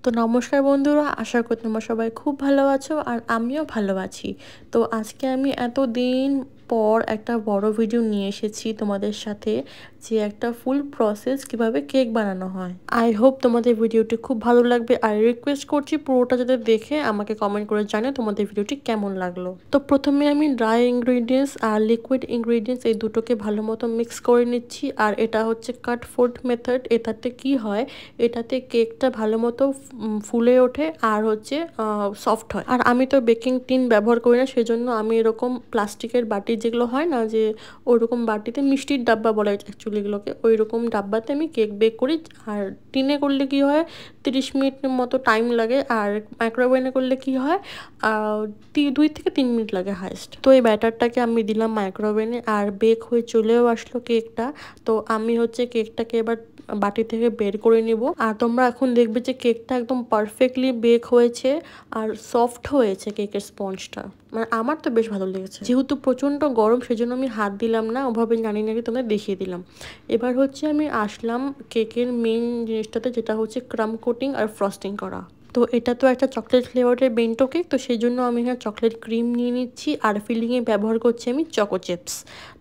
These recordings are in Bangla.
তো নমস্কার বন্ধুরা, আশা করি তোমরা সবাই খুব ভালো আছো আর আমিও ভালো আছি। তো আজকে আমি এতদিন পর একটা বড় ভিডিও নিয়ে এসেছি তোমাদের সাথে, যে একটা ফুল প্রসেস কিভাবে কেক বানানো হয়। আই হোপ তোমাদের ভিডিওটি খুব ভালো লাগবে আর রিকোয়েস্ট করছি পুরোটা যাতে দেখে আমাকে কমেন্ট করে জানিও তোমাদের ভিডিওটি কেমন লাগলো। তো প্রথমে আমি ড্রাই ইনগ্রিডিয়েন্টস আর লিকুইড ইনগ্রিডিয়েন্টস এই দুটোকে ভালো মতো মিক্স করে নিচ্ছি। আর এটা হচ্ছে কাট ফুড মেথড। এটাতে কি হয়, এটাতে কেকটা ভালো মতো ফুলে ওঠে আর হচ্ছে সফট হয়। আর আমি তো বেকিং টিন ব্যবহার করি না, সেজন্য আমি এরকম প্লাস্টিকের বাটি যেগুলো হয় না, যে ওইরকম বাটিতে, মিষ্টির ডাব্বা বলে অ্যাকচুয়ালি এগুলোকে, ওই রকম ডাব্বাতে আমি কেক বেক করি। আর টিনে করলে কি হয় 30 মিনিটের মতো টাইম লাগে, আর মাইক্রোওয়েভে করলে কি হয় 2 থেকে 3 মিনিট লাগে হাইস্ট। তো এই ব্যাটারটাকে আমি দিলাম মাইক্রোওয়েভে আর বেক হয়ে চলেও আসলো কেকটা। তো আমি হচ্ছে কেকটাকে এবার বাটি থেকে বের করে নিব। আর তোমরা এখন দেখবে যে কেকটা একদম পারফেক্টলি বেক হয়েছে আর সফট হয়েছে কেকের স্পঞ্জটা। মানে আমার তো বেশ ভালো লেগেছে। যেহেতু প্রচণ্ড গরম সেজন্য আমি হাত দিলাম না, ওভাবে জানি নাকি তোমরা দেখিয়ে দিলাম। এবার হচ্ছে আমি আসলাম কেকের মেন জিনিসটাতে, যেটা হচ্ছে ক্রাম কোটিং আর ফ্রস্টিং করা। তো এটা তো একটা চকলেট ফ্লেভারের বেন্টো কেক, তো সেই জন্য আমি এখানে চকলেট ক্রিম নিয়ে নিচ্ছি আর ফিলিংয়ে ব্যবহার করছি আমি চকো চিপস।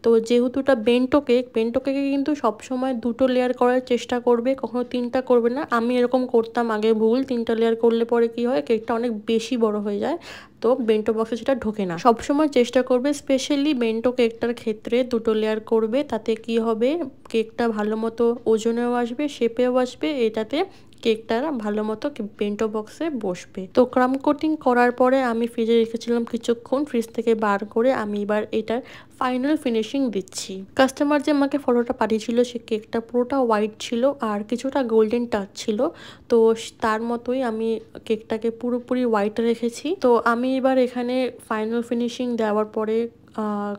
তো যেহেতু এটা বেন্টো কেকে কিন্তু সবসময় 2টো লেয়ার করার চেষ্টা করবে, কখনো 3টা করবে না। আমি এরকম করতাম আগে, ভুল। 3টা লেয়ার করলে পরে কি হয়, কেকটা অনেক বেশি বড় হয়ে যায়, তো বেন্টো বক্সে সেটা ঢোকে না। সবসময় চেষ্টা করবে, স্পেশালি বেন্টো কেকটার ক্ষেত্রে 2টো লেয়ার করবে। তাতে কি হবে, কেকটা ভালো মতো ওজনেও আসবে, শেপেও আসবে, এটাতে কেকটা ভালো মতো বেন্টো বক্সে বসবে। তো ক্রাম কোটিং করার পরে আমি ফ্রিজে রেখেছিলাম কিছুক্ষণ, ফ্রিজ থেকে বার করে আমি এবার এটার ফাইনাল ফিনিশিং দিচ্ছি। কাস্টমার যে আমাকে ফটোটা পাঠিয়েছিল, সে কেকটা পুরোটা হোয়াইট ছিল আর কিছুটা গোল্ডেন টাচ ছিল। তো তার মতোই আমি কেকটাকে পুরোপুরি হোয়াইট রেখেছি। তো আমি এবার এখানে ফাইনাল ফিনিশিং দেওয়ার পরে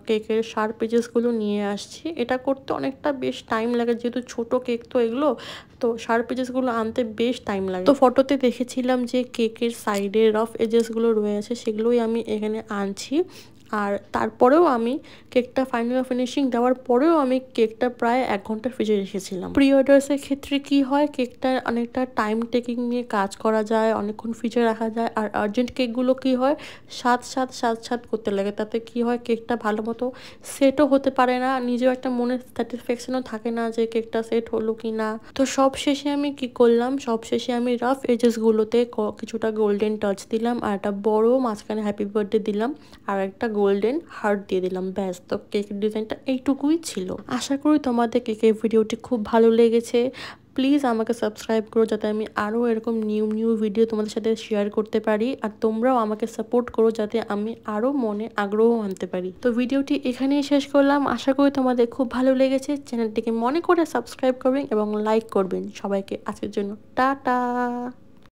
কেকের শার্প এজেসগুলো নিয়ে আসছি। এটা করতে অনেকটা বেশ টাইম লাগে, যেহেতু ছোট কেক তো এগুলো, তো শার্প এজেসগুলো আনতে বেশ টাইম লাগে। তো ফটোতে দেখেছিলাম যে কেকের সাইডে রাফ এজেসগুলো রয়েছে, সেগুলোই আমি এখানে আনছি। আর তারপরেও আমি কেকটা ফাইনাল ফিনিশিং দেওয়ার পরেও আমি কেকটা প্রায় 1 ঘন্টা ফ্রিজে রেখেছিলাম। প্রি অর্ডার্সের ক্ষেত্রে কি হয়, কেকটা অনেকটা টাইম টেকিং নিয়ে কাজ করা যায়, অনেকক্ষণ ফ্রিজে রাখা যায়। আর আর্জেন্ট কেকগুলো কি হয়, সাত করতে লাগে। তাতে কি হয়, কেকটা ভালো মতো সেটও হতে পারে না, নিজেও একটা মনের স্যাটিসফ্যাকশনও থাকে না যে কেকটা সেট হলো কি না। তো সব শেষে আমি কি করলাম, সব শেষে আমি রাফ এজেসগুলোতে কিছুটা গোল্ডেন টাচ দিলাম আর একটা বড় মাঝখানে হ্যাপি বার্থডে দিলাম আর একটা গোল্ডেন হার্ট দিয়ে দিলাম। ব্যাস, তো কেকের ডিজাইনটা এইটুকুই ছিল। আশা করি তোমাদের কেকের ভিডিওটি খুব ভালো লেগেছে। প্লিজ আমাকে সাবস্ক্রাইব করো, যাতে আমি আরও এরকম নিউ ভিডিও তোমাদের সাথে শেয়ার করতে পারি। আর তোমরাও আমাকে সাপোর্ট করো, যাতে আমি আরও মনে আগ্রহ আনতে পারি। তো ভিডিওটি এখানেই শেষ করলাম। আশা করি তোমাদের খুব ভালো লেগেছে। চ্যানেলটিকে মনে করে সাবস্ক্রাইব করবেন এবং লাইক করবেন। সবাইকে আজকের জন্য টাটা।